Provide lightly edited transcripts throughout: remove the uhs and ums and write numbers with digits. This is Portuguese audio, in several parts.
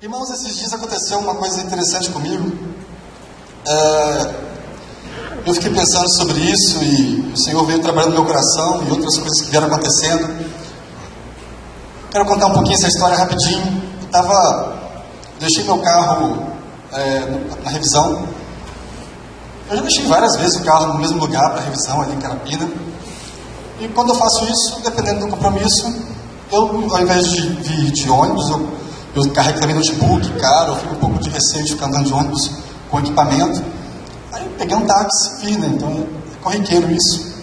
Irmãos, esses dias aconteceu uma coisa interessante comigo. Eu fiquei pensando sobre isso e o Senhor veio trabalhando no meu coração e outras coisas que vieram acontecendo. Quero contar um pouquinho essa história rapidinho. Deixei meu carro na revisão. Eu já deixei várias vezes o carro no mesmo lugar para revisão, ali em Carapina. E quando eu faço isso, dependendo do compromisso, eu, ao invés de vir de ônibus, eu carrego também notebook, cara, eu fico um pouco de receio de ficar andando de ônibus com equipamento. Aí eu peguei um táxi, fiz, né? Então é corriqueiro isso.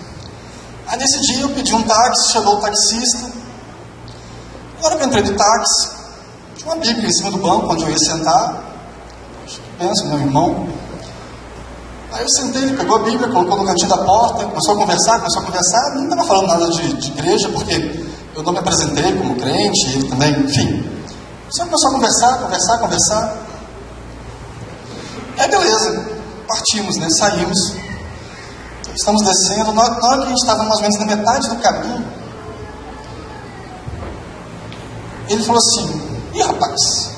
Aí nesse dia eu pedi um táxi, chegou o taxista. Na hora que eu entrei no táxi, tinha uma Bíblia em cima do banco onde eu ia sentar. Penso, meu irmão. Aí eu sentei, ele pegou a Bíblia, colocou no cantinho da porta, começou a conversar. Não estava falando nada de igreja, porque eu não me apresentei como crente, ele também, enfim. Só começou a conversar. Aí beleza, partimos, né? Saímos. Estamos descendo. Na hora que a gente estava mais ou menos na metade do caminho, ele falou assim: ih, rapaz,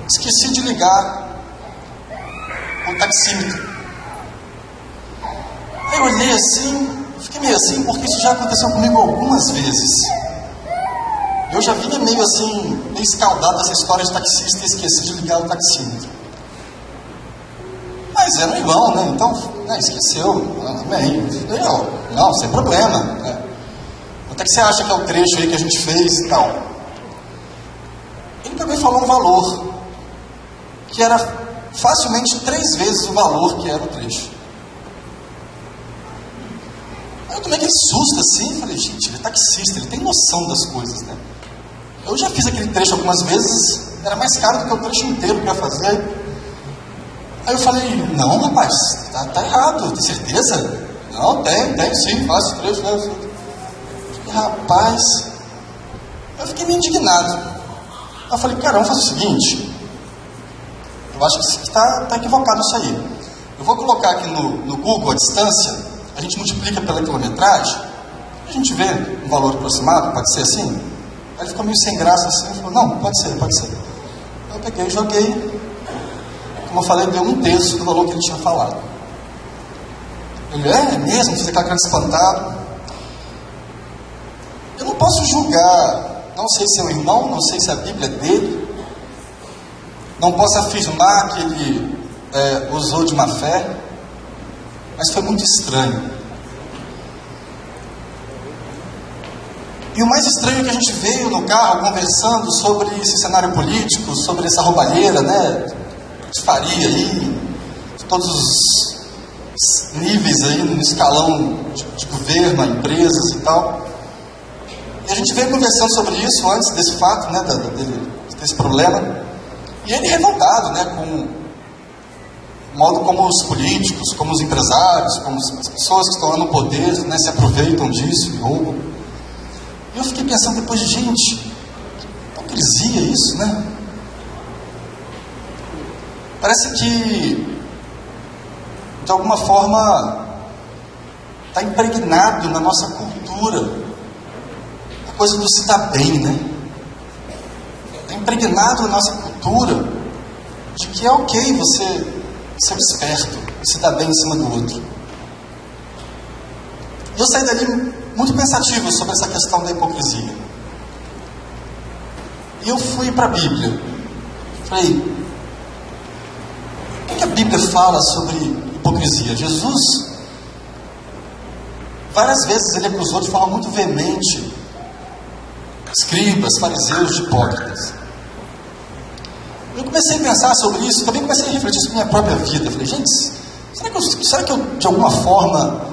esqueci de ligar o taxímetro. Aí eu olhei assim, fiquei meio assim, porque isso já aconteceu comigo algumas vezes. Eu já vinha meio assim, meio escaldado dessa história de taxista e esqueci de ligar o taxímetro. Mas era um irmão, né? Então, esqueceu. Amém. Não, sem problema. Né? Quanto é que você acha que é o trecho aí que a gente fez e tal? Ele também falou um valor, que era facilmente 3 vezes o valor que era o trecho. Aí eu tomei aquele susto assim, falei, gente, ele é taxista, ele tem noção das coisas, né? Eu já fiz aquele trecho algumas vezes, era mais caro do que o trecho inteiro que eu ia fazer. Aí eu falei, não, rapaz, tá errado, tem certeza? Não, tem sim, faço o trecho. Né? Rapaz, eu fiquei meio indignado. Eu falei, cara, vamos fazer o seguinte, eu acho que está equivocado isso aí. Eu vou colocar aqui no Google a distância, a gente multiplica pela quilometragem, a gente vê um valor aproximado, pode ser assim? Aí ele ficou meio sem graça assim, falou, não, pode ser. Eu peguei e joguei, como eu falei, deu 1/3 do valor que ele tinha falado. Ele, é mesmo? Fiz aquela cara espantado. Eu não posso julgar, não sei se é o irmão, não sei se a Bíblia é dele, não posso afirmar que ele usou de má fé, mas foi muito estranho. E o mais estranho é que a gente veio no carro conversando sobre esse cenário político, sobre essa roubalheira, né, de faria aí, de todos os níveis aí no escalão de governo, empresas e tal. E a gente veio conversando sobre isso antes desse fato, né, desse problema. E ele revoltado, né, com o modo como os políticos, como os empresários, como as pessoas que estão lá no poder, né, se aproveitam disso e roubam. E eu fiquei pensando depois, gente, que hipocrisia isso, né? Parece que, de alguma forma, está impregnado na nossa cultura a coisa do se dar bem, né? Está impregnado na nossa cultura de que é ok você ser esperto e se dar bem em cima do outro. E eu saí dali muito pensativo sobre essa questão da hipocrisia. E eu fui para a Bíblia. Falei, o que a Bíblia fala sobre hipocrisia? Jesus, várias vezes ele acusou de forma muito veemente escribas, fariseus de hipócritas. Eu comecei a pensar sobre isso, também comecei a refletir sobre a minha própria vida. Falei, gente, será que eu de alguma forma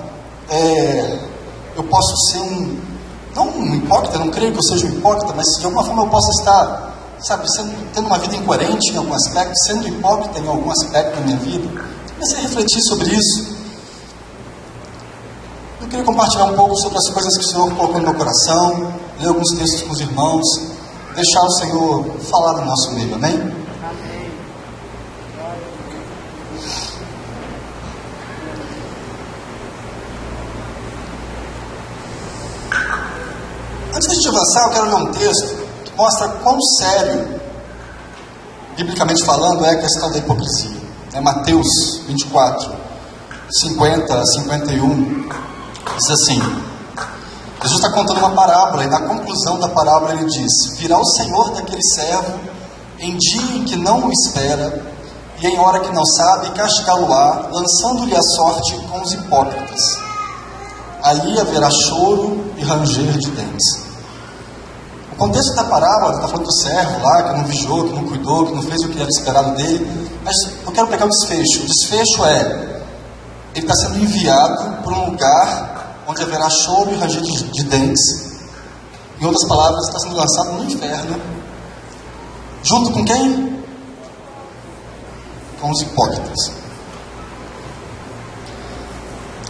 eu posso ser não um hipócrita, não creio que eu seja um hipócrita, mas de alguma forma eu posso estar, tendo uma vida incoerente em algum aspecto, sendo hipócrita em algum aspecto da minha vida. Comecei a refletir sobre isso. Eu queria compartilhar um pouco sobre as coisas que o Senhor colocou no meu coração, ler alguns textos com os irmãos, deixar o Senhor falar no nosso meio, amém? Antes de a gente avançar, eu quero ler um texto que mostra quão sério biblicamente falando, é a questão da hipocrisia. É Mateus 24, 50 a 51, diz assim: Jesus está contando uma parábola, e na conclusão da parábola ele diz: virá o Senhor daquele servo em dia em que não o espera, e em hora que não sabe, castigá-lo-á, lançando-lhe a sorte com os hipócritas. Ali haverá choro e ranger de dentes. O contexto da parábola está falando do servo lá, que não vigiou, que não cuidou, que não fez o que era esperado dele. Mas eu quero pegar o desfecho. O desfecho é: ele está sendo enviado para um lugar onde haverá choro e ranger de dentes. Em outras palavras, está sendo lançado no inferno. Junto com quem? Com os hipócritas.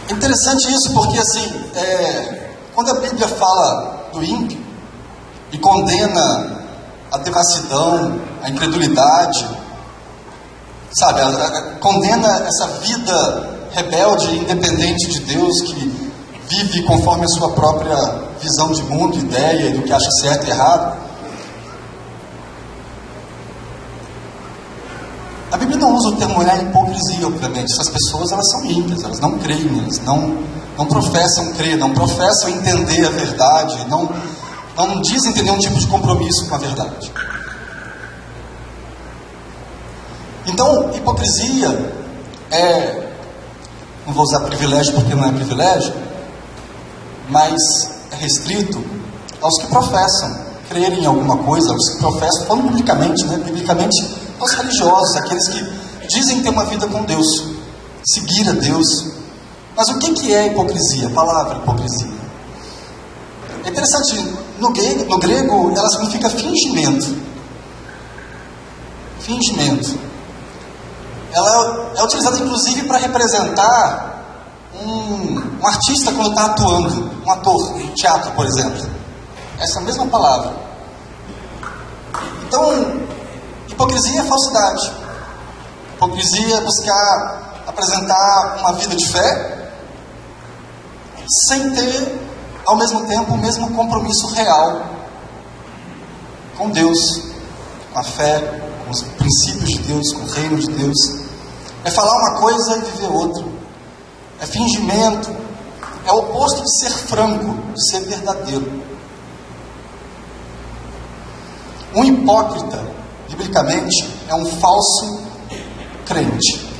É interessante isso, porque assim, quando a Bíblia fala do ímpio e condena a devassidão, a incredulidade, sabe, condena essa vida rebelde e independente de Deus, que vive conforme a sua própria visão de mundo, ideia do que acha certo e errado. A Bíblia não usa o termo hipocrisia, obviamente. Essas pessoas, elas são ímpias, elas não creem, elas não professam crer, não professam entender a verdade, não dizem ter nenhum tipo de compromisso com a verdade. Então, hipocrisia não vou usar privilégio porque não é privilégio, mas é restrito aos que professam crer em alguma coisa, aos que professam, falando biblicamente, biblicamente, aos religiosos, aqueles que dizem ter uma vida com Deus, seguir a Deus. Mas o que é hipocrisia? A palavra hipocrisia. É interessante, no grego ela significa fingimento. Fingimento. Ela é utilizada inclusive para representar um artista quando está atuando, um ator, em teatro, por exemplo. Essa mesma palavra. Então, hipocrisia é falsidade. Hipocrisia é buscar apresentar uma vida de fé sem ter, ao mesmo tempo, o mesmo compromisso real com Deus, com a fé, com os princípios de Deus, com o reino de Deus. É falar uma coisa e viver outra. É fingimento. É o oposto de ser franco, de ser verdadeiro. Um hipócrita, biblicamente, é um falso crente.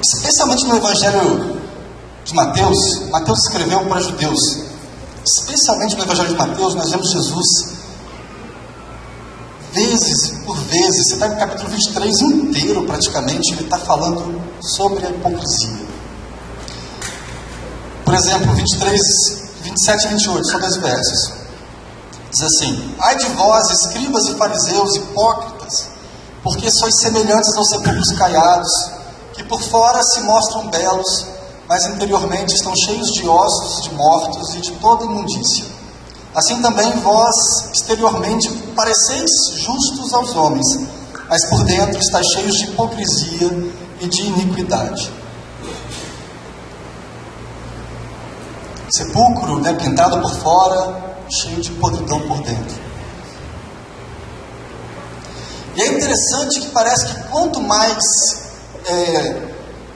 Especialmente no Evangelho de Mateus, Mateus escreveu para judeus. Especialmente no Evangelho de Mateus, nós vemos Jesus, vezes por vezes, você está no capítulo 23 inteiro praticamente, ele está falando sobre a hipocrisia. Por exemplo, 23, 27 e 28, são 2 versos. Diz assim: ai de vós, escribas e fariseus, hipócritas, porque sois semelhantes aos sepulcros caiados, que por fora se mostram belos, mas interiormente estão cheios de ossos de mortos e de toda imundícia. Assim também vós, exteriormente, pareceis justos aos homens, mas por dentro estáis cheios de hipocrisia e de iniquidade. Sepulcro, pintado por fora, cheio de podridão por dentro. E é interessante que parece que quanto mais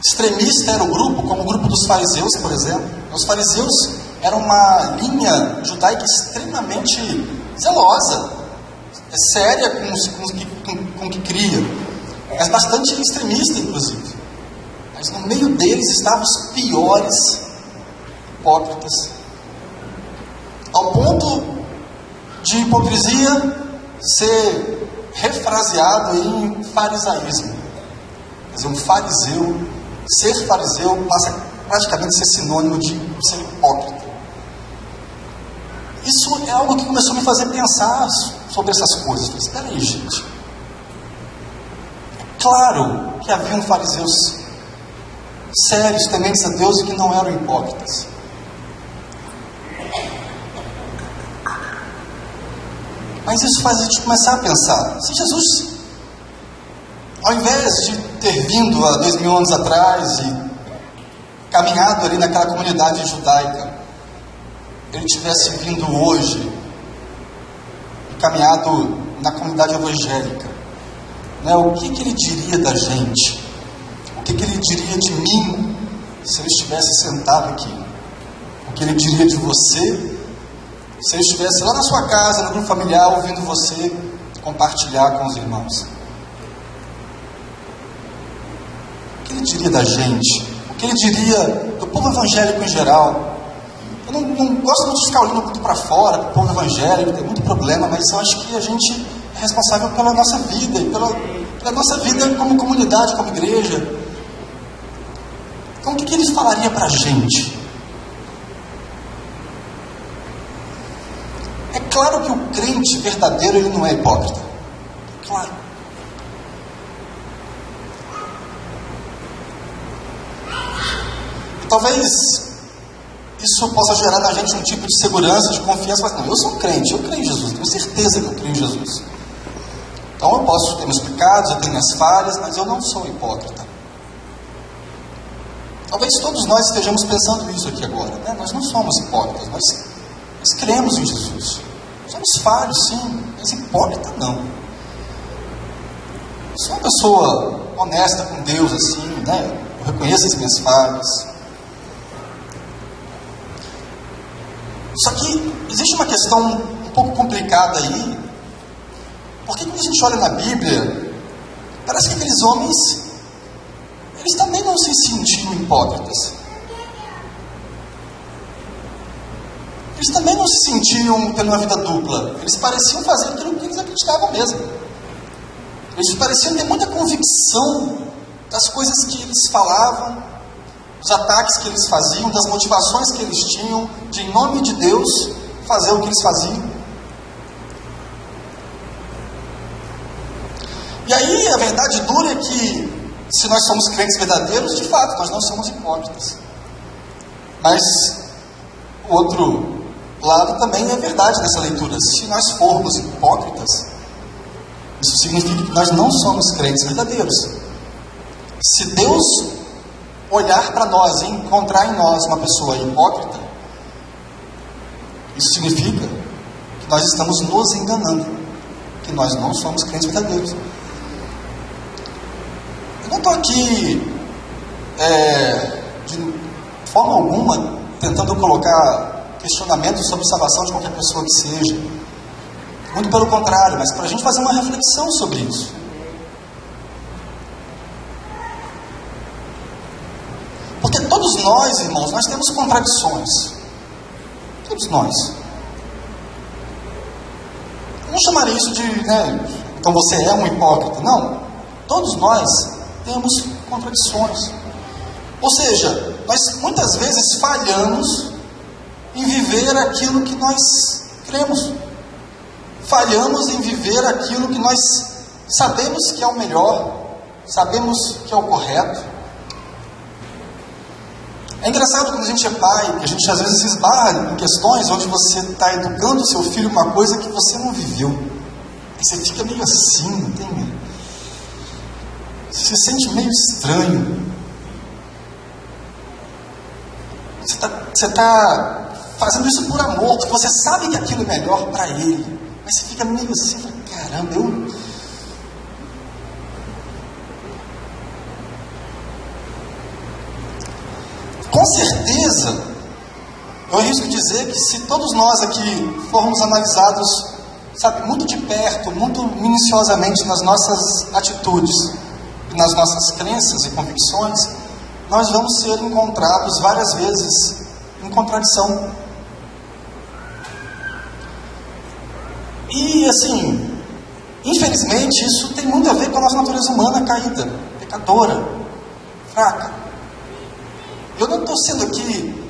extremista era o grupo, como o grupo dos fariseus, por exemplo. Os fariseus eram uma linha judaica extremamente zelosa, séria com o que cria, mas bastante extremista, inclusive. Mas no meio deles estavam os piores hipócritas, ao ponto de hipocrisia ser refraseado em farisaísmo. Quer dizer, um fariseu, ser fariseu passa praticamente a ser sinônimo de ser hipócrita. Isso é algo que começou a me fazer pensar sobre essas coisas. Eu falei, espera aí, gente. É claro que haviam fariseus sérios, tementes a Deus e que não eram hipócritas. Mas isso faz a gente começar a pensar. Se Jesus, ao invés de ter vindo há 2000 anos atrás e caminhado ali naquela comunidade judaica, ele tivesse vindo hoje e caminhado na comunidade evangélica, né? O que ele diria da gente? O que ele diria de mim se ele estivesse sentado aqui? O que ele diria de você se ele estivesse lá na sua casa, no grupo familiar, ouvindo você compartilhar com os irmãos? O que ele diria da gente? O que ele diria do povo evangélico em geral? Eu não gosto muito de ficar olhando muito para fora, para o povo evangélico, tem muito problema, mas eu acho que a gente é responsável pela nossa vida, e pela nossa vida como comunidade, como igreja. Então, o que ele falaria para a gente? É claro que o crente verdadeiro, ele não é hipócrita. Claro. E talvez isso possa gerar na gente um tipo de segurança, de confiança. Mas não, eu sou crente, eu creio em Jesus, tenho certeza que eu creio em Jesus. Então eu posso ter meus pecados, eu tenho minhas falhas, mas eu não sou hipócrita. Talvez todos nós estejamos pensando isso aqui agora, né? Nós não somos hipócritas, nós cremos em Jesus. Somos falhos, sim, mas hipócrita não. Sou uma pessoa honesta com Deus, assim, né? Eu reconheço as minhas falhas. Só que existe uma questão um pouco complicada aí, porque quando a gente olha na Bíblia, parece que aqueles homens, eles também não se sentiam hipócritas. Eles também não se sentiam tendo uma vida dupla. Eles pareciam fazer aquilo que eles acreditavam mesmo. Eles pareciam ter muita convicção das coisas que eles falavam, dos ataques que eles faziam, das motivações que eles tinham, de, em nome de Deus, fazer o que eles faziam. E aí, a verdade dura é que, se nós somos crentes verdadeiros, de fato, nós não somos hipócritas. Mas o outro lado também é verdade nessa leitura. Se nós formos hipócritas, isso significa que nós não somos crentes verdadeiros. Se Deus olhar para nós e encontrar em nós uma pessoa hipócrita, isso significa que nós estamos nos enganando, que nós não somos crentes verdadeiros. Eu não estou aqui de forma alguma tentando colocar questionamentos sobre salvação de qualquer pessoa que seja. Muito pelo contrário, mas para a gente fazer uma reflexão sobre isso. Porque todos nós, irmãos, nós temos contradições. Todos nós. Eu não chamaria isso de, então você é um hipócrita. Não. Todos nós temos contradições. Ou seja, nós muitas vezes falhamos em viver aquilo que nós cremos. Falhamos em viver aquilo que nós sabemos que é o melhor, sabemos que é o correto. É engraçado quando a gente é pai, que a gente às vezes se esbarra em questões onde você está educando o seu filho uma coisa que você não viveu. E você fica meio assim, você se sente meio estranho. Você está fazendo isso por amor, porque você sabe que aquilo é melhor para ele. Mas você fica meio assim, caramba, Com certeza, eu arrisco dizer que se todos nós aqui formos analisados, muito de perto, muito minuciosamente nas nossas atitudes, nas nossas crenças e convicções, nós vamos ser encontrados várias vezes em contradição. E assim, infelizmente, isso tem muito a ver com a nossa natureza humana caída, pecadora, fraca. Eu não estou sendo aqui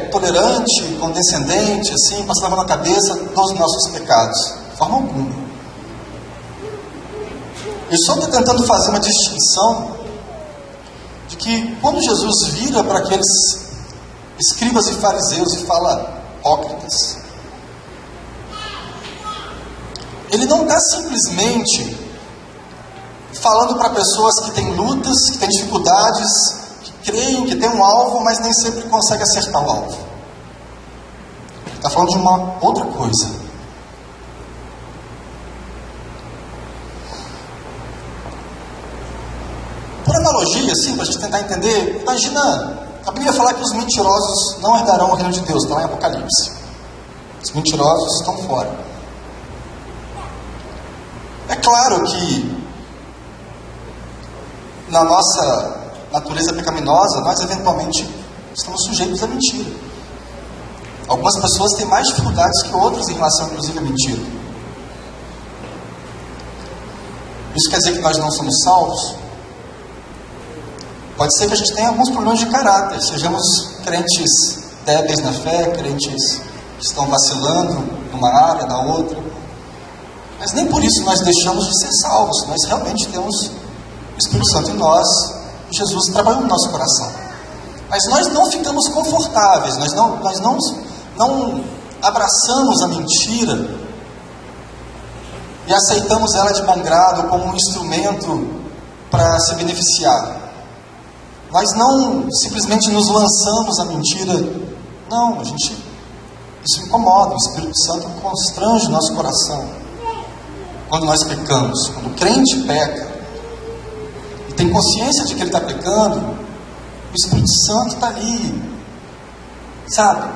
tolerante, condescendente, assim, passando a mão na cabeça dos nossos pecados, de forma alguma. Eu só estou tentando fazer uma distinção de que quando Jesus vira para aqueles escribas e fariseus e fala hipócritas, ele não está simplesmente falando para pessoas que têm lutas, que têm dificuldades, que creem que tem um alvo, mas nem sempre conseguem acertar o alvo. Está falando de uma outra coisa. Por analogia, assim, para a gente tentar entender, imagina a Bíblia falar que os mentirosos não herdarão o reino de Deus, está lá em Apocalipse. Os mentirosos estão fora. É claro que na nossa natureza pecaminosa, nós eventualmente estamos sujeitos à mentira. Algumas pessoas têm mais dificuldades que outras em relação, inclusive, à mentira. Isso quer dizer que nós não somos salvos? Pode ser que a gente tenha alguns problemas de caráter, sejamos crentes débeis na fé, crentes que estão vacilando numa área, na outra. Mas nem por isso nós deixamos de ser salvos. Nós realmente temos o Espírito Santo em nós, e Jesus trabalhou no nosso coração. Mas nós não ficamos confortáveis, nós não abraçamos a mentira e aceitamos ela de bom grado como um instrumento para se beneficiar. Nós não simplesmente nos lançamos à mentira. Não, isso incomoda. O Espírito Santo constrange o nosso coração quando nós pecamos. Quando o crente peca e tem consciência de que ele está pecando, o Espírito Santo está ali, sabe,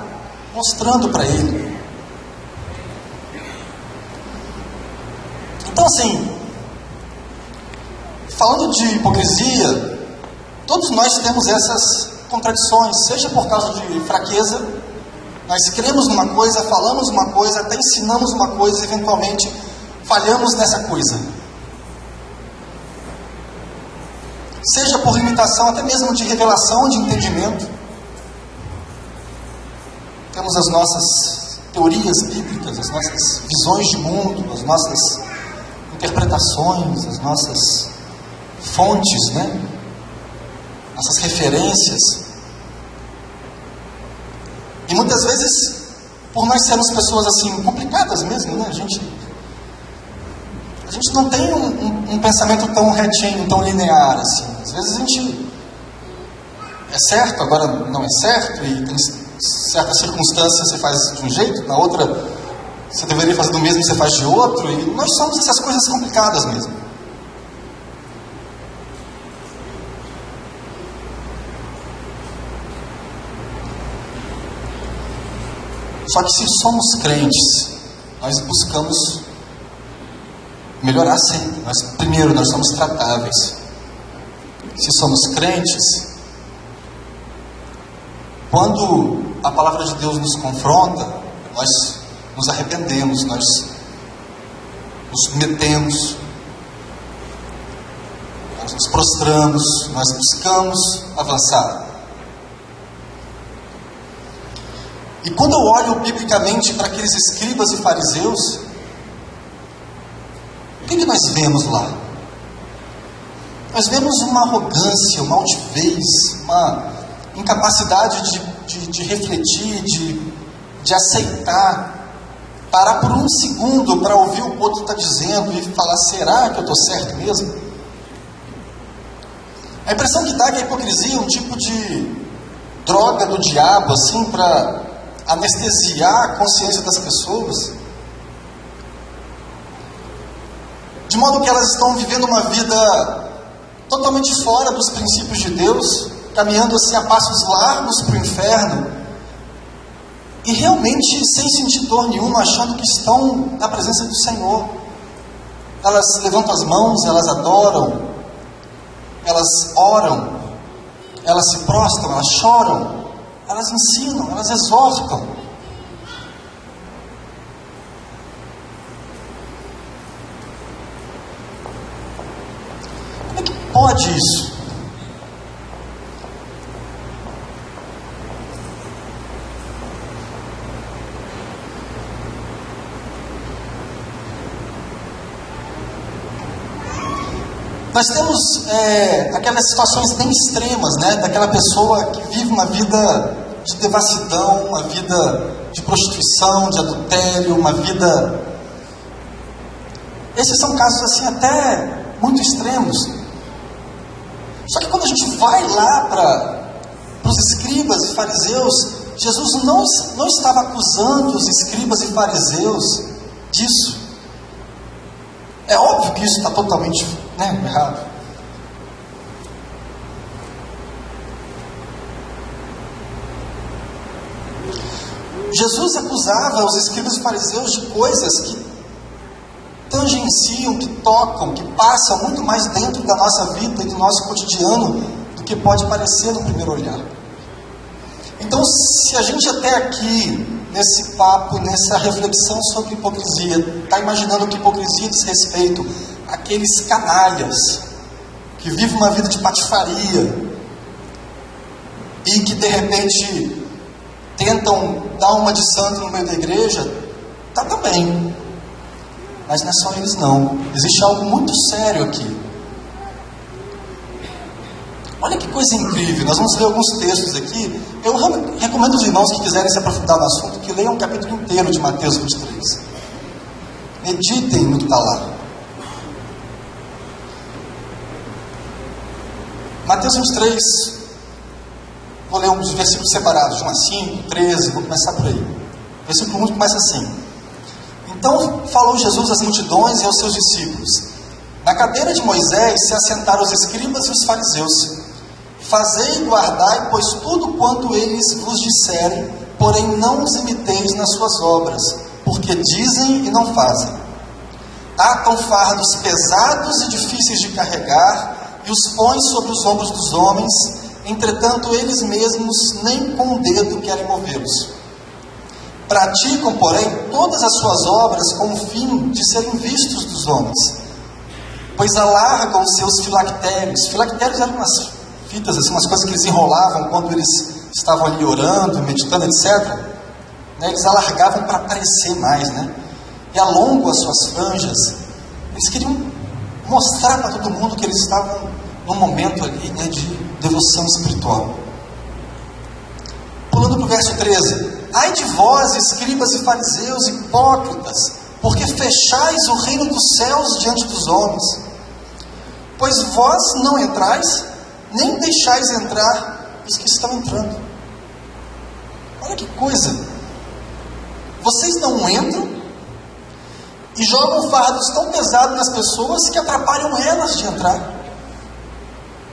mostrando para ele. Então, assim, falando de hipocrisia, todos nós temos essas contradições, seja por causa de fraqueza, nós cremos numa coisa, falamos uma coisa, até ensinamos uma coisa, eventualmente falhamos nessa coisa. Seja por limitação até mesmo de revelação, de entendimento. Temos as nossas teorias bíblicas, as nossas visões de mundo, as nossas interpretações, as nossas fontes, né? Nossas referências. E muitas vezes, por nós sermos pessoas assim, complicadas mesmo, né? A gente não tem um pensamento tão retinho, tão linear assim. Às vezes a gente é certo, agora não é certo, e tem certas circunstâncias você faz de um jeito, na outra você deveria fazer do mesmo, você faz de outro, e nós somos essas coisas complicadas mesmo. Só que se somos crentes, nós buscamos melhorar sempre. Primeiro, nós somos tratáveis. Se somos crentes, quando a palavra de Deus nos confronta, nós nos arrependemos, nós nos submetemos, nós nos prostramos, nós buscamos avançar. E quando eu olho biblicamente para aqueles escribas e fariseus, o que nós vemos lá? Nós vemos uma arrogância, uma altivez, uma incapacidade de refletir, de aceitar, parar por um segundo para ouvir o que o outro está dizendo e falar, será que eu estou certo mesmo? A impressão que dá é que a hipocrisia é um tipo de droga do diabo, assim, para anestesiar a consciência das pessoas, de modo que elas estão vivendo uma vida totalmente fora dos princípios de Deus, caminhando assim a passos largos para o inferno, e realmente sem sentir dor nenhuma, achando que estão na presença do Senhor. Elas levantam as mãos, elas adoram, elas oram, elas se prostram, elas choram, elas ensinam, elas exortam. Como é que pode isso? Nós temos aquelas situações bem extremas, né? Daquela pessoa que vive uma vida de devassidão, uma vida de prostituição, de adultério, uma vida... Esses são casos assim até muito extremos. Só que quando a gente vai lá para os escribas e fariseus, Jesus não estava acusando os escribas e fariseus disso. É óbvio que isso está totalmente errado. Jesus acusava os escribas e fariseus de coisas que tangenciam, que tocam, que passam muito mais dentro da nossa vida e do nosso cotidiano do que pode parecer no primeiro olhar. Então, se a gente até aqui, nesse papo, nessa reflexão sobre hipocrisia, está imaginando que hipocrisia diz respeito àqueles canalhas que vivem uma vida de patifaria e que de repente tentam dar uma de santo no meio da igreja, tá também. Mas não é só eles não. Existe algo muito sério aqui. Olha que coisa incrível. Nós vamos ler alguns textos aqui. Eu recomendo aos irmãos que quiserem se aprofundar no assunto que leiam um capítulo inteiro de Mateus 23. Meditem no que está lá. Mateus 23, vou ler uns versículos separados, de 1 a 5, 13, vou começar por aí. O versículo 1 começa assim: Então falou Jesus às multidões e aos seus discípulos: Na cadeira de Moisés se assentaram os escribas e os fariseus. Fazei e guardai, pois tudo quanto eles vos disserem, porém não os imiteis nas suas obras, porque dizem e não fazem. Atam fardos pesados e difíceis de carregar, e os põem sobre os ombros dos homens, entretanto eles mesmos nem com o dedo querem movê-los. Praticam, porém, todas as suas obras com o fim de serem vistos dos homens, pois alargam seus filactérios. Filactérios eram umas fitas, assim, umas coisas que eles enrolavam quando eles estavam ali orando, meditando, etc. Eles alargavam para aparecer mais, e alongam as suas franjas. Eles queriam mostrar para todo mundo que eles estavam num momento ali, de devoção espiritual. Pulando para o verso 13: Ai de vós, escribas e fariseus, hipócritas, porque fechais o reino dos céus diante dos homens. Pois vós não entrais, nem deixais entrar os que estão entrando. Olha que coisa! Vocês não entram e jogam fardos tão pesados nas pessoas que atrapalham elas de entrar.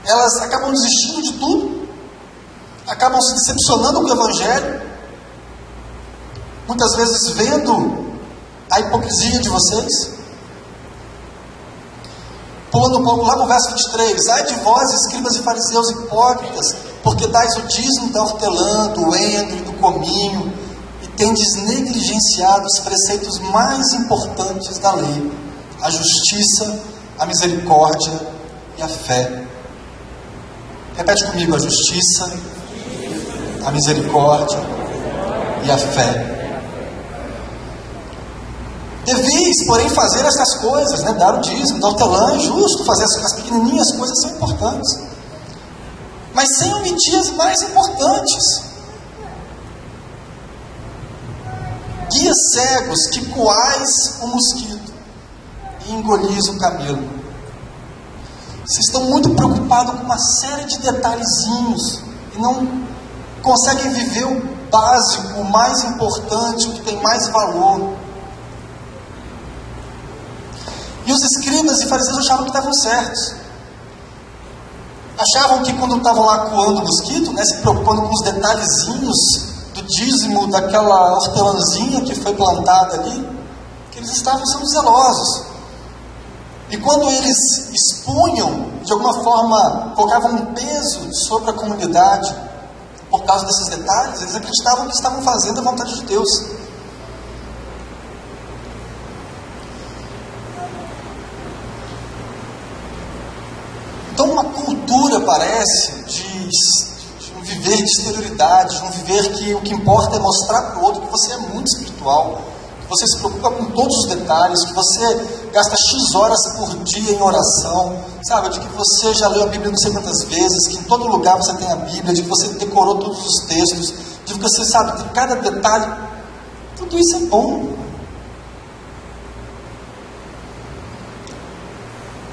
Elas acabam desistindo de tudo, acabam se decepcionando com o Evangelho, muitas vezes vendo a hipocrisia de vocês. Pulando um pouco lá no verso 23: Ai de vós, escribas e fariseus hipócritas, porque dais o dízimo da hortelã, do endro e do cominho, e tendes negligenciado os preceitos mais importantes da lei: a justiça, a misericórdia e a fé. Repete comigo: a justiça, a misericórdia e a fé. Deveis, porém, fazer essas coisas, dar o dízimo, dar o hortelã, é justo, fazer as pequenininhas coisas são importantes, mas sem omitir as mais importantes. Guias cegos, que coais o mosquito e engolis o camelo. Vocês estão muito preocupados com uma série de detalhezinhos e não conseguem viver o básico, o mais importante, o que tem mais valor. E os escribas e fariseus achavam que estavam certos. Achavam que quando estavam lá coando o mosquito, se preocupando com os detalhezinhos do dízimo daquela hortelãzinha que foi plantada ali, que eles estavam sendo zelosos. E quando eles expunham, de alguma forma, colocavam um peso sobre a comunidade, por causa desses detalhes, eles acreditavam que estavam fazendo a vontade de Deus. Então uma cultura parece de um viver de exterioridade, de um viver que o que importa é mostrar para o outro que você é muito espiritual, que você se preocupa com todos os detalhes, que você gasta X horas por dia em oração, de que você já leu a Bíblia não sei quantas vezes, que em todo lugar você tem a Bíblia, de que você decorou todos os textos, de que você sabe de cada detalhe. Tudo isso é bom.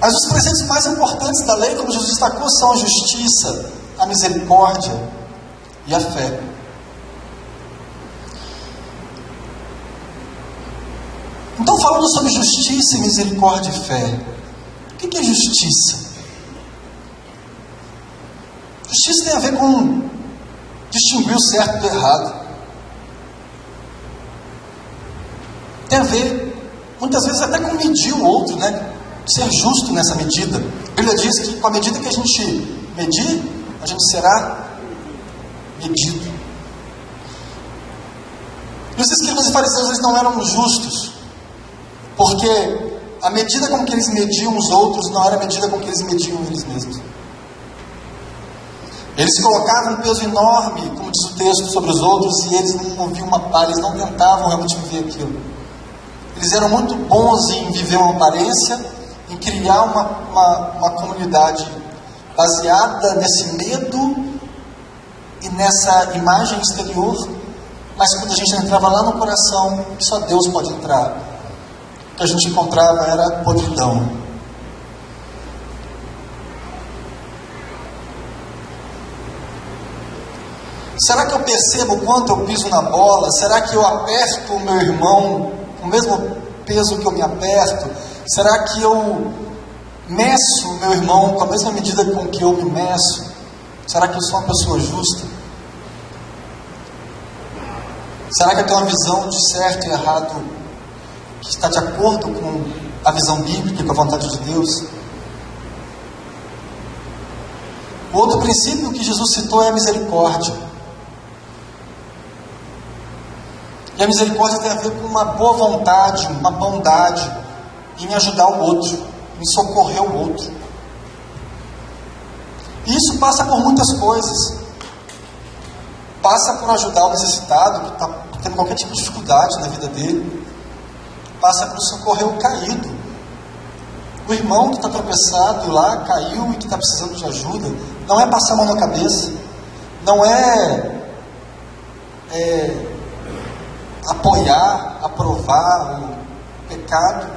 Mas os preceitos mais importantes da lei, como Jesus destacou, são a justiça, a misericórdia e a fé. Então, falando sobre justiça e misericórdia e fé, o que é justiça? Justiça tem a ver com distinguir o certo do errado. Tem a ver, muitas vezes, até com medir o outro, né? Ser justo nessa medida. A Bíblia diz que com a medida que a gente medir, a gente será medido. E os escribas e fariseus, eles não eram justos, porque a medida com que eles mediam os outros não era a medida com que eles mediam eles mesmos. Eles colocavam um peso enorme, como diz o texto, sobre os outros, e eles não moviam uma palha, eles não tentavam realmente viver aquilo. Eles eram muito bons em viver uma aparência, em criar uma comunidade baseada nesse medo e nessa imagem exterior, mas quando a gente entrava lá no coração, só Deus pode entrar. O que a gente encontrava era podridão. Será que eu percebo o quanto eu piso na bola? Será que eu aperto o meu irmão com o mesmo peso que eu me aperto? Será que eu meço o meu irmão com a mesma medida com que eu me meço? Será que eu sou uma pessoa justa? Será que eu tenho uma visão de certo e errado que está de acordo com a visão bíblica e com a vontade de Deus? O outro princípio que Jesus citou é a misericórdia. E a misericórdia tem a ver com uma boa vontade, uma bondade em ajudar o outro, em socorrer o outro. E isso passa por muitas coisas. Passa por ajudar o necessitado, que está tendo qualquer tipo de dificuldade na vida dele. Passa por socorrer o caído. O irmão que está tropeçado lá, caiu e que está precisando de ajuda. Não é passar a mão na cabeça. Não é apoiar, aprovar o pecado,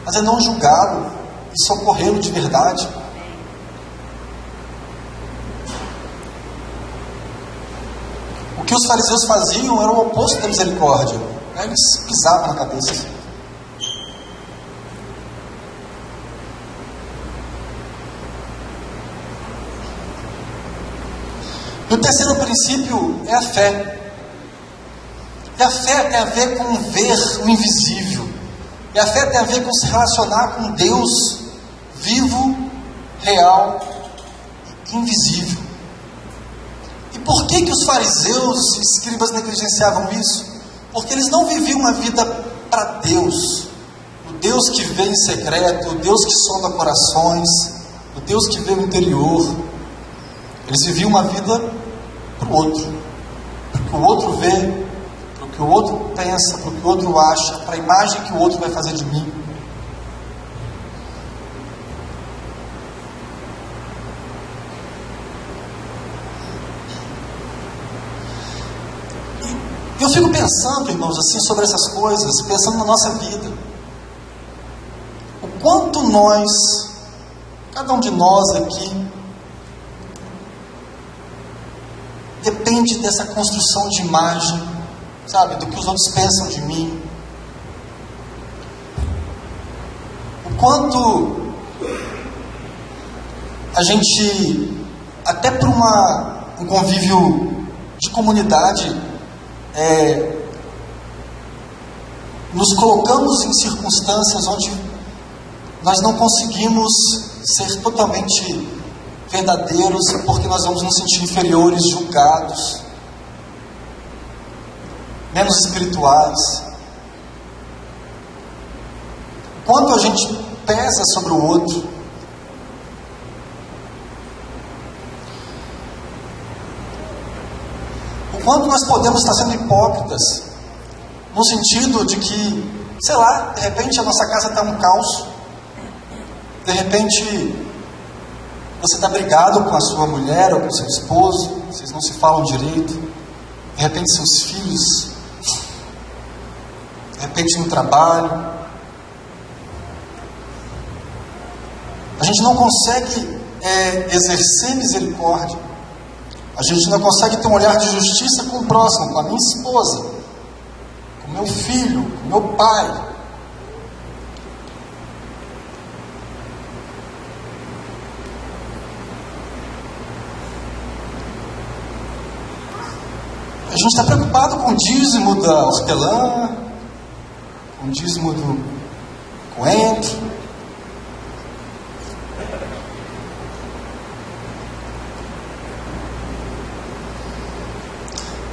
mas é não julgá-lo e socorrê-lo de verdade. O que os fariseus faziam era o oposto da misericórdia. Eles pisavam na cabeça. E o terceiro princípio é a fé. E a fé tem a ver com ver o invisível. E a fé tem a ver com se relacionar com Deus vivo, real e invisível. E por que os fariseus e escribas negligenciavam isso? Porque eles não viviam uma vida para Deus. O Deus que vê em secreto, o Deus que sonda corações, o Deus que vê o interior. Eles viviam uma vida para o outro. Para o que o outro vê, para o que o outro pensa, para o que o outro acha, para a imagem que o outro vai fazer de mim. E eu fico pensando, irmãos, assim, sobre essas coisas, pensando na nossa vida. O quanto nós, cada um de nós aqui, depende dessa construção de imagem, sabe, do que os outros pensam de mim. O quanto a gente, até para um convívio de comunidade, nos colocamos em circunstâncias onde nós não conseguimos ser totalmente verdadeiros, porque nós vamos nos sentir inferiores, julgados, menos espirituais. Quanto a gente pesa sobre o outro. O quanto nós podemos estar sendo hipócritas, no sentido de que, sei lá, de repente a nossa casa está um caos, de repente você está brigado com a sua mulher ou com o seu esposo, vocês não se falam direito, de repente seus filhos, de repente no trabalho. A gente não consegue exercer misericórdia. A gente não consegue ter um olhar de justiça com o próximo, com a minha esposa, com o meu filho, com o meu pai. A gente está preocupado com o dízimo da hortelã, com o dízimo do coentro.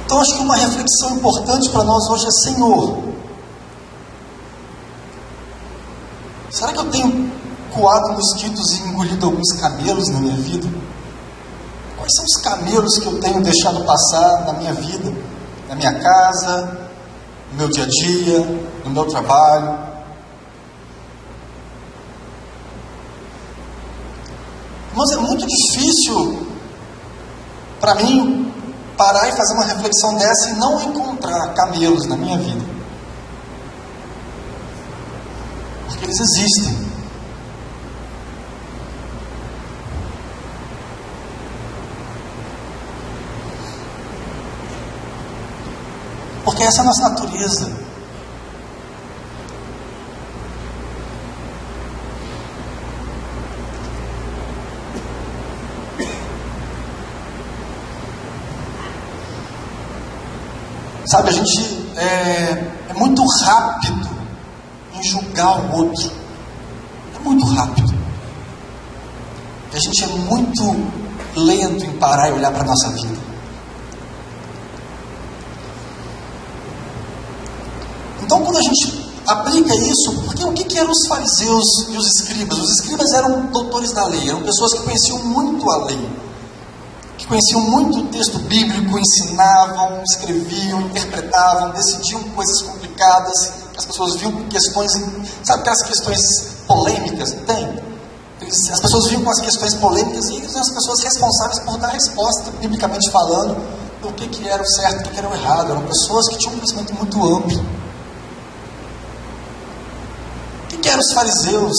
Então acho que uma reflexão importante para nós hoje é: Senhor, será que eu tenho coado mosquitos e engolido alguns camelos na minha vida? Quais são os camelos que eu tenho deixado passar na minha vida, na minha casa, no meu dia a dia, no meu trabalho? Mas é muito difícil para mim parar e fazer uma reflexão dessa e não encontrar camelos na minha vida. Porque eles existem. Porque essa é a nossa natureza. Sabe, a gente é muito rápido em julgar o outro. É muito rápido. E a gente é muito lento em parar e olhar para a nossa vida. Então, quando a gente aplica isso, porque o que eram os fariseus e os escribas? Os escribas eram doutores da lei, eram pessoas que conheciam muito a lei, que conheciam muito o texto bíblico, ensinavam, escreviam, interpretavam, decidiam coisas complicadas, as pessoas viam questões, sabe aquelas questões polêmicas? Tem. As pessoas viam com as questões polêmicas e eles eram as pessoas responsáveis por dar resposta, biblicamente falando, do que era o certo, o que era o errado. Eram pessoas que tinham um conhecimento muito amplo. O que eram os fariseus?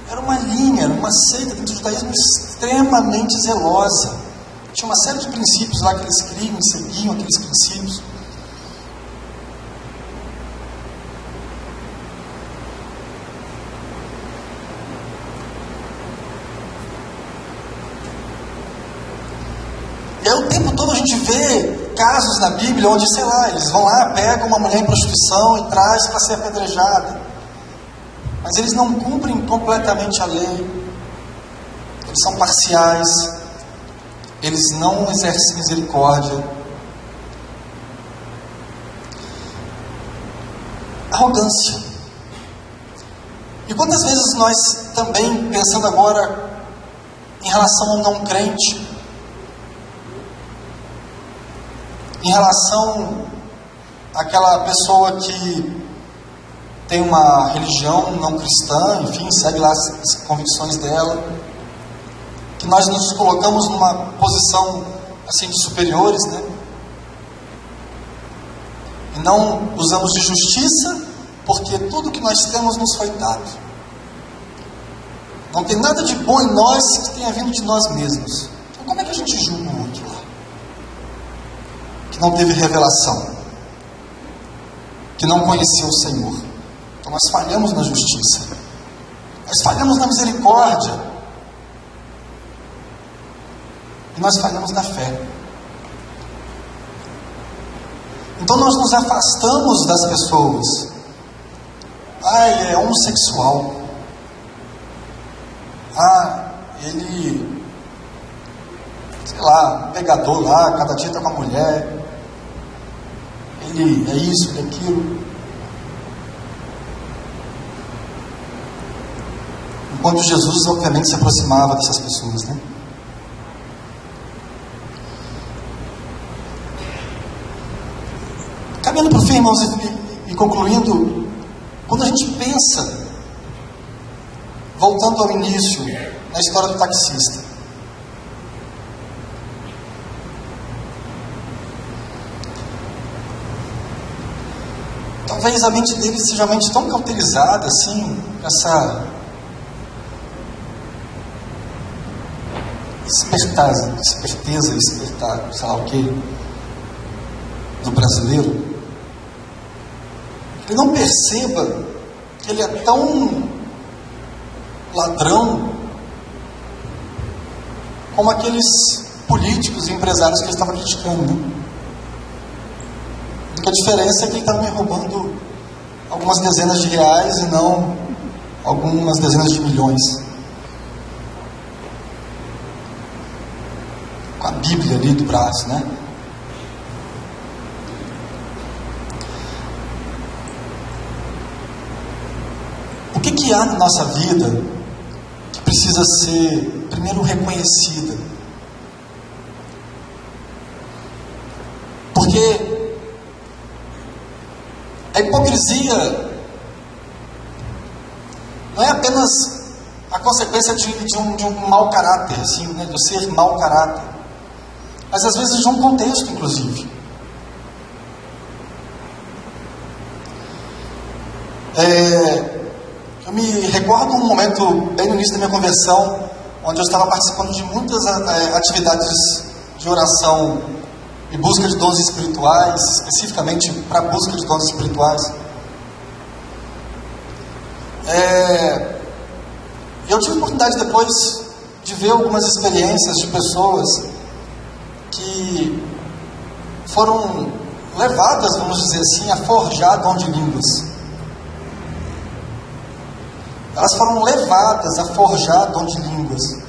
Era uma linha, era uma seita dentro do judaísmo extremamente zelosa. Tinha uma série de princípios lá que eles criam e seguiam aqueles princípios. E aí o tempo todo a gente vê casos na Bíblia onde, sei lá, eles vão lá, pegam uma mulher em prostituição e traz para ser apedrejada. Mas eles não cumprem completamente a lei. Eles são parciais. Eles não exercem misericórdia. Arrogância. E quantas vezes nós também, pensando agora em relação ao não crente, em relação àquela pessoa que tem uma religião não cristã, enfim, segue lá as convicções dela, que nós nos colocamos numa posição assim de superiores, né? E não usamos de justiça, porque tudo que nós temos nos foi dado. Não tem nada de bom em nós que tenha vindo de nós mesmos. Então como é que a gente julga o outro lá? Que não teve revelação, que não conheceu o Senhor. Então nós falhamos na justiça, nós falhamos na misericórdia, e nós falhamos na fé. Então nós nos afastamos das pessoas. É homossexual. Ele, sei lá, pegador lá, cada dia está com uma mulher. Ele é isso, ele é aquilo. Enquanto Jesus, obviamente, se aproximava dessas pessoas, né? Caminhando para o fim, irmãos, e concluindo, quando a gente pensa, voltando ao início, na história do taxista, talvez a mente dele seja uma mente tão cauterizada, assim, esperteza, sei lá o que, do brasileiro, ele não perceba que ele é tão ladrão como aqueles políticos e empresários que ele estava criticando, né? A diferença é que ele estava me roubando algumas dezenas de reais e não algumas dezenas de milhões. Com a Bíblia ali do braço, né? O que há na nossa vida que precisa ser, primeiro, reconhecida? Porque a hipocrisia não é apenas a consequência de um mau caráter, assim, né, de ser mau caráter, mas às vezes de um contexto, inclusive. Eu me recordo um momento bem no início da minha conversão, onde eu estava participando de muitas atividades de oração e busca de dons espirituais, especificamente para a busca de dons espirituais. Eu tive a oportunidade depois de ver algumas experiências de pessoas que foram levadas, vamos dizer assim, a forjar dom de línguas. Elas foram levadas a forjar dom de línguas.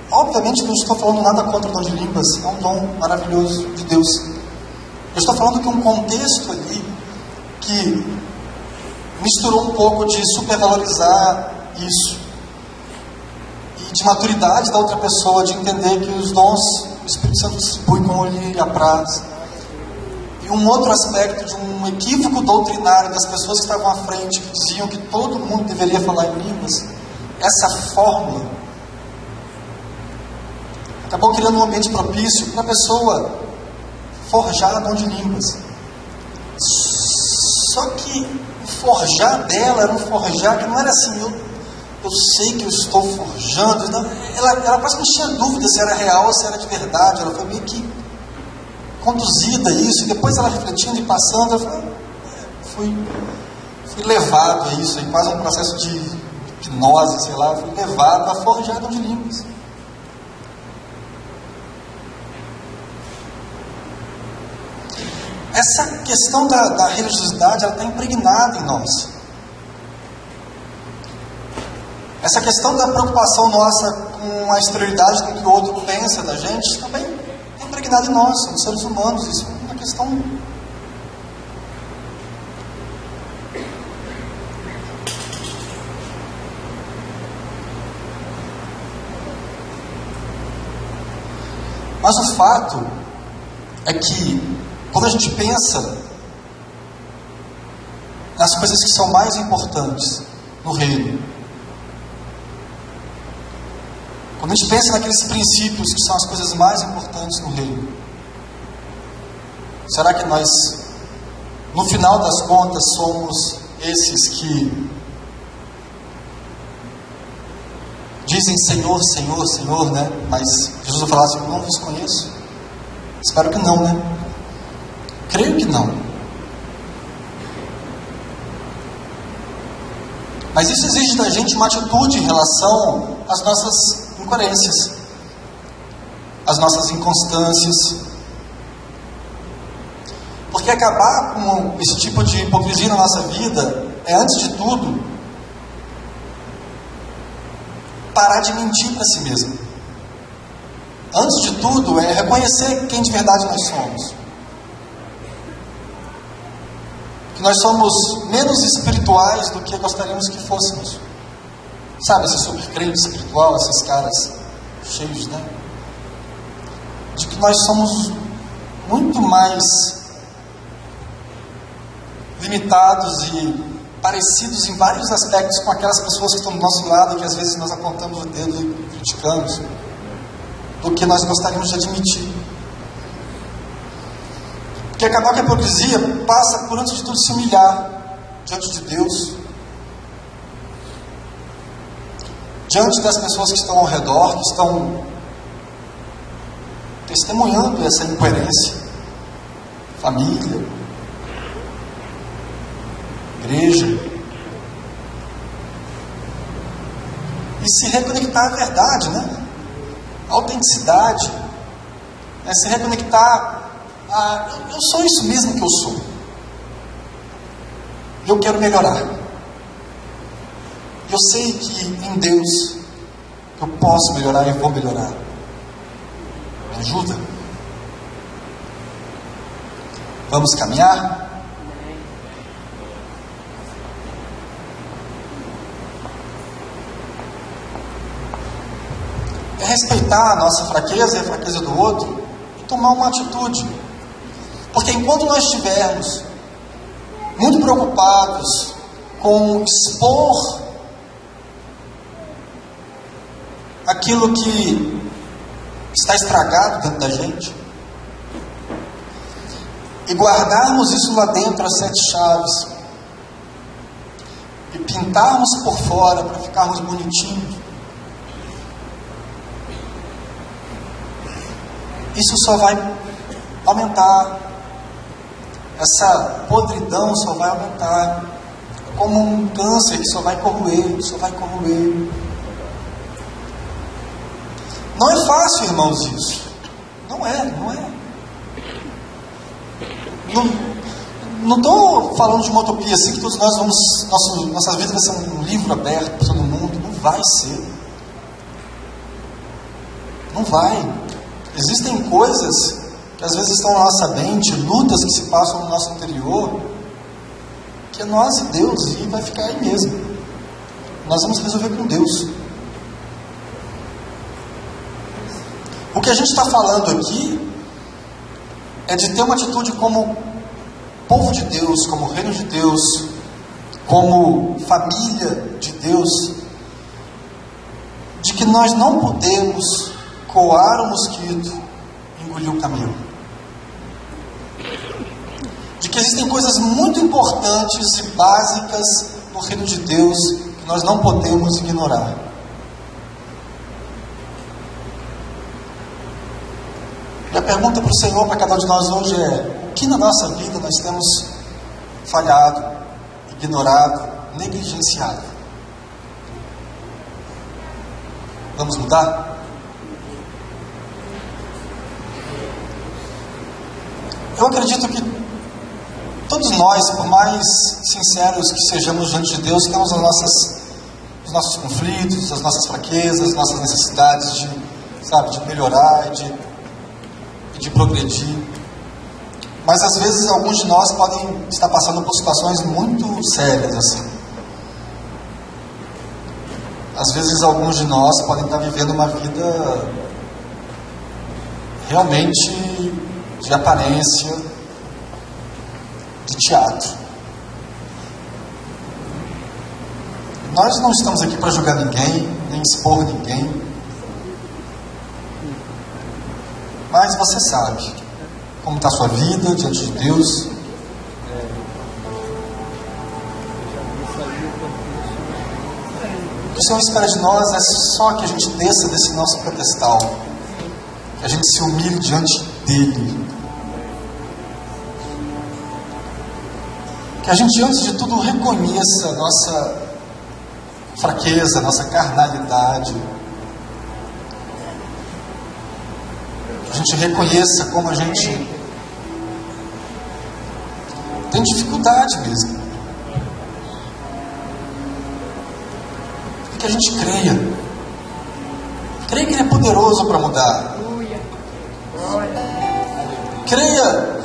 Obviamente que eu não estou falando nada contra o dom de línguas, é um dom maravilhoso de Deus. Eu estou falando que um contexto ali que misturou um pouco de supervalorizar isso e de maturidade da outra pessoa, de entender que os dons o Espírito Santo distribui como lhe apraz. E um outro aspecto de um equívoco doutrinário das pessoas que estavam à frente, que diziam que todo mundo deveria falar em línguas. Essa fórmula acabou criando um ambiente propício para a pessoa forjar dom de línguas. Só que o forjar dela era um forjar que não era assim, eu sei que eu estou forjando. Então, ela quase não tinha dúvida se era real ou se era de verdade. Ela foi meio que conduzida a isso, e depois ela refletindo e passando, ela falou, fui levado a isso, em quase um processo de hipnose, sei lá, fui levado a forjar dom de línguas. Essa questão da religiosidade, ela está impregnada em nós. Essa questão da preocupação nossa com a exterioridade do que o outro pensa da gente, também é impregnada em nós, somos seres humanos, isso é uma questão. Mas o fato é que, quando a gente pensa nas coisas que são mais importantes no reino, quando a gente pensa naqueles princípios que são as coisas mais importantes no reino, será que nós, no final das contas, somos esses que dizem Senhor, Senhor, Senhor, né? Mas Jesus vai falar assim, eu não vos conheço? Espero que não, né? Creio que não. Mas isso exige da gente uma atitude em relação às nossas incoerências, às nossas inconstâncias. Porque acabar com esse tipo de hipocrisia na nossa vida é, antes de tudo, parar de mentir para si mesmo. Antes de tudo, é reconhecer quem de verdade nós somos. Que nós somos menos espirituais do que gostaríamos que fôssemos. Sabe, esse super crente espiritual, esses caras cheios, né? De que nós somos muito mais limitados e parecidos em vários aspectos com aquelas pessoas que estão do nosso lado, que às vezes nós apontamos o dedo e criticamos, do que nós gostaríamos de admitir. Porque acabar com a hipocrisia passa por, antes de tudo, se humilhar diante de Deus, diante das pessoas que estão ao redor, que estão testemunhando essa incoerência, família, igreja, e se reconectar à verdade, né? A autenticidade, né? Se reconectar a eu sou isso mesmo que eu sou, e eu quero melhorar. Eu sei que em Deus eu posso melhorar e vou melhorar. Me ajuda? Vamos caminhar? É respeitar a nossa fraqueza e a fraqueza do outro e tomar uma atitude. Porque enquanto nós estivermos muito preocupados com expor aquilo que está estragado dentro da gente e guardarmos isso lá dentro às 7 chaves e pintarmos por fora para ficarmos bonitinhos, isso só vai aumentar. Essa podridão só vai aumentar. É como um câncer que só vai corroer, só vai corroer. Não é fácil, irmãos, isso. Não é. Não estou falando de uma utopia assim que todos nós vamos, nossa vida vai ser um livro aberto para todo mundo. Não vai ser. Não vai. Existem coisas que às vezes estão na nossa mente, lutas que se passam no nosso interior, que é nós e Deus, e vai ficar aí mesmo. Nós vamos resolver com Deus. O que a gente está falando aqui é de ter uma atitude como povo de Deus, como reino de Deus, como família de Deus, de que nós não podemos coar o mosquito e engolir o camelo. De que existem coisas muito importantes e básicas no reino de Deus que nós não podemos ignorar. E a pergunta para o Senhor, para cada um de nós hoje é: o que na nossa vida nós temos falhado, ignorado, negligenciado? Vamos mudar? Eu acredito que todos nós, por mais sinceros que sejamos diante de Deus, temos os nossos conflitos, as nossas fraquezas, as nossas necessidades de melhorar e de progredir. Mas às vezes alguns de nós podem estar passando por situações muito sérias assim. Às vezes alguns de nós podem estar vivendo uma vida realmente de aparência, de teatro. Nós não estamos aqui para julgar ninguém, nem expor ninguém. Mas você sabe como está a sua vida diante de Deus. O que o Senhor espera de nós é só que a gente desça desse nosso pedestal, que a gente se humilhe diante dEle, que a gente, antes de tudo, reconheça a nossa fraqueza, a nossa carnalidade. A gente reconheça como a gente tem dificuldade mesmo. E que a gente creia. Creia que Ele é poderoso para mudar. Creia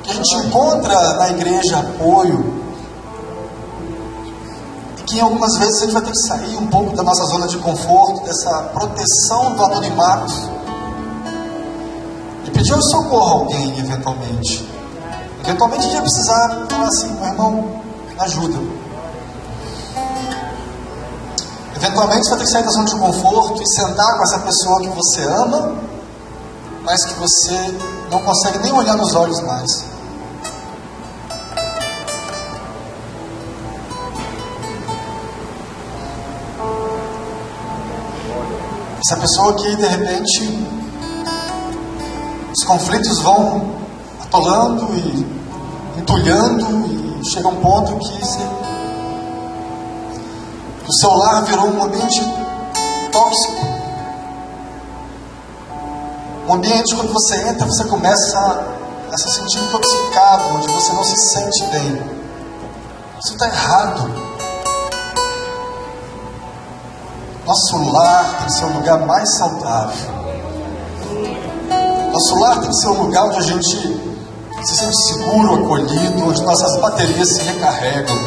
que a gente encontra na igreja apoio, e que em algumas vezes a gente vai ter que sair um pouco da nossa zona de conforto, dessa proteção do anonimato, e pedir o socorro a alguém eventualmente. Eventualmente a gente vai precisar falar assim: meu irmão, me ajuda. Eventualmente você vai ter que sair da zona de conforto e sentar com essa pessoa que você ama, mas que você não consegue nem olhar nos olhos mais. Essa pessoa que de repente os conflitos vão atolando e entulhando e chega um ponto que o seu lar virou um ambiente tóxico. Um ambiente, quando você entra, você começa a se sentir intoxicado, onde você não se sente bem. Isso está errado. Nosso lar tem que ser um lugar mais saudável. Nosso lar tem que ser um lugar onde a gente se sente seguro, acolhido, onde nossas baterias se recarregam.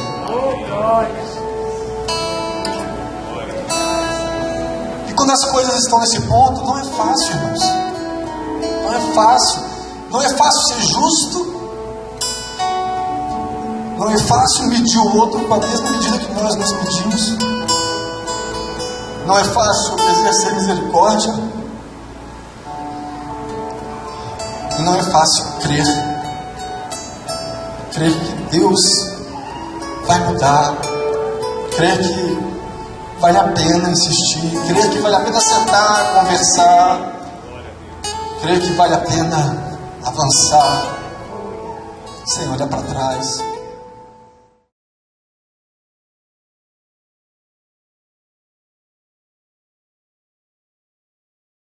E quando as coisas estão nesse ponto, não é fácil, irmãos. Não é fácil. Não é fácil ser justo. Não é fácil medir o outro com a mesma medida que nós nos medimos. Não é fácil exercer misericórdia. E não é fácil crer. Crer que Deus vai mudar. Crer que vale a pena insistir. Crer que vale a pena sentar, conversar. Crer que vale a pena avançar sem olhar para trás.